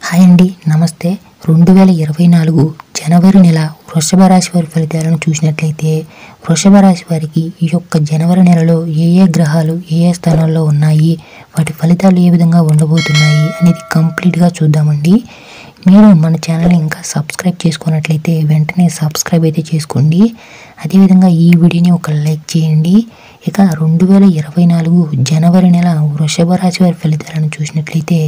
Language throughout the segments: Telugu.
హాయ్ అండి, నమస్తే. 2024 జనవరి నెల వృషభ రాశి వారి ఫలితాలను చూసినట్లయితే, వృషభ రాశి వారికి ఈ యొక్క జనవరి నెలలో ఏ గ్రహాలు ఏ స్థానాల్లో ఉన్నాయి, వాటి ఫలితాలు ఏ విధంగా ఉండబోతున్నాయి అనేది కంప్లీట్గా చూద్దామండి. మీరు మన ఛానల్ని ఇంకా సబ్స్క్రైబ్ చేసుకున్నట్లయితే వెంటనే సబ్స్క్రైబ్ అయితే చేసుకోండి. అదేవిధంగా ఈ వీడియోని ఒక లైక్ చేయండి. ఇక 2024 జనవరి నెల వృషభ రాశి వారి ఫలితాలను చూసినట్లయితే,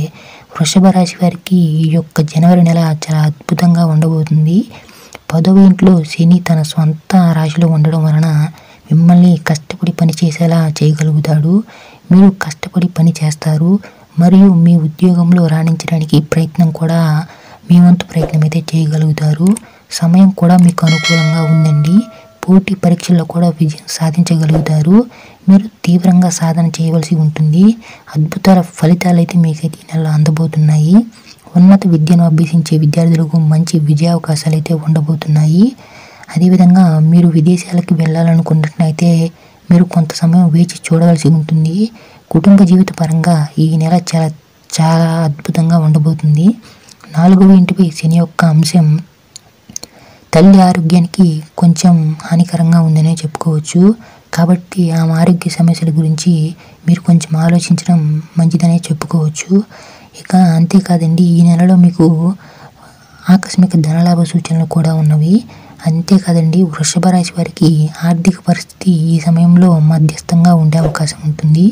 వృషభ రాశి వారికి ఈ యొక్క జనవరి నెల చాలా అద్భుతంగా ఉండబోతుంది. 10వ ఇంట్లో శని తన సొంత రాశిలో ఉండడం వలన మిమ్మల్ని కష్టపడి పని చేసేలా చేయగలుగుతాడు. మీరు కష్టపడి పని చేస్తారు మరియు మీ ఉద్యోగంలో రాణించడానికి ప్రయత్నం కూడా మీ వంతు ప్రయత్నం అయితే చేయగలుగుతారు. సమయం కూడా మీకు అనుకూలంగా ఉందండి. పోటీ పరీక్షల్లో కూడా విజయం సాధించగలుగుతారు. మీరు తీవ్రంగా సాధన చేయవలసి ఉంటుంది. అద్భుతాల ఫలితాలు అయితే మీకైతే ఈ నెలలో అందబోతున్నాయి. ఉన్నత విద్యను అభ్యసించే విద్యార్థులకు మంచి విజయ అవకాశాలు అయితే ఉండబోతున్నాయి. అదేవిధంగా మీరు విదేశాలకు వెళ్ళాలనుకున్నట్లయితే మీరు కొంత సమయం వేచి చూడవలసి ఉంటుంది. కుటుంబ జీవిత పరంగా ఈ నెల చాలా అద్భుతంగా ఉండబోతుంది. 4వ ఇంటిపై శని యొక్క అంశం తల్లి ఆరోగ్యానికి కొంచెం హానికరంగా ఉందనే చెప్పుకోవచ్చు. కాబట్టి ఆమె ఆరోగ్య సమస్యల గురించి మీరు కొంచెం ఆలోచించడం మంచిదనే చెప్పుకోవచ్చు. ఇక అంతేకాదండి, ఈ నెలలో మీకు ఆకస్మిక ధనలాభ సూచనలు కూడా ఉన్నవి. అంతేకాదండి, వృషభ రాశి వారికి ఆర్థిక పరిస్థితి ఈ సమయంలో మధ్యస్థంగా ఉండే అవకాశం ఉంటుంది.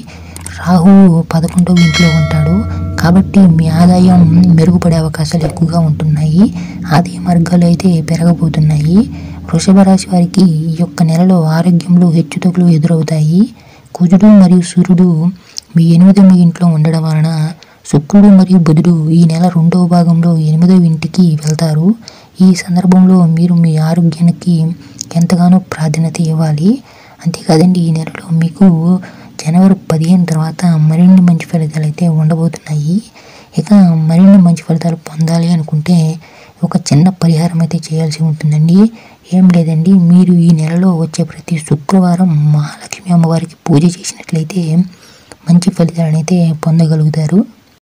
రాహువు 11వ ఇంట్లో ఉంటాడు కాబట్టి మీ ఆదాయం మెరుగుపడే అవకాశాలు ఎక్కువగా ఉంటున్నాయి. ఆదాయ మార్గాలు అయితే పెరగబోతున్నాయి. వృషభ రాశి వారికి ఈ యొక్క నెలలో ఆరోగ్యంలో హెచ్చుతగ్గులు ఎదురవుతాయి. కుజుడు మరియు సూర్యుడు మీ 8వ ఇంట్లో ఉండడం వలన శుక్రుడు మరియు బుధుడు ఈ నెల 2వ భాగంలో 8వ ఇంటికి వెళ్తారు. ఈ సందర్భంలో మీరు మీ ఆరోగ్యానికి ఎంతగానో ప్రాధాన్యత ఇవ్వాలి. అంతేకాదండి, ఈ నెలలో మీకు జనవరి 15 తర్వాత మరిన్ని మంచి ఫలితాలు అయితే ఉండబోతున్నాయి. ఇక మరిన్ని మంచి ఫలితాలు పొందాలి అనుకుంటే ఒక చిన్న పరిహారం అయితే చేయాల్సి ఉంటుందండి. ఏం లేదండి, మీరు ఈ నెలలో వచ్చే ప్రతి శుక్రవారం మహాలక్ష్మి అమ్మవారికి పూజ చేసినట్లయితే మంచి ఫలితాలను అయితే పొందగలుగుతారు.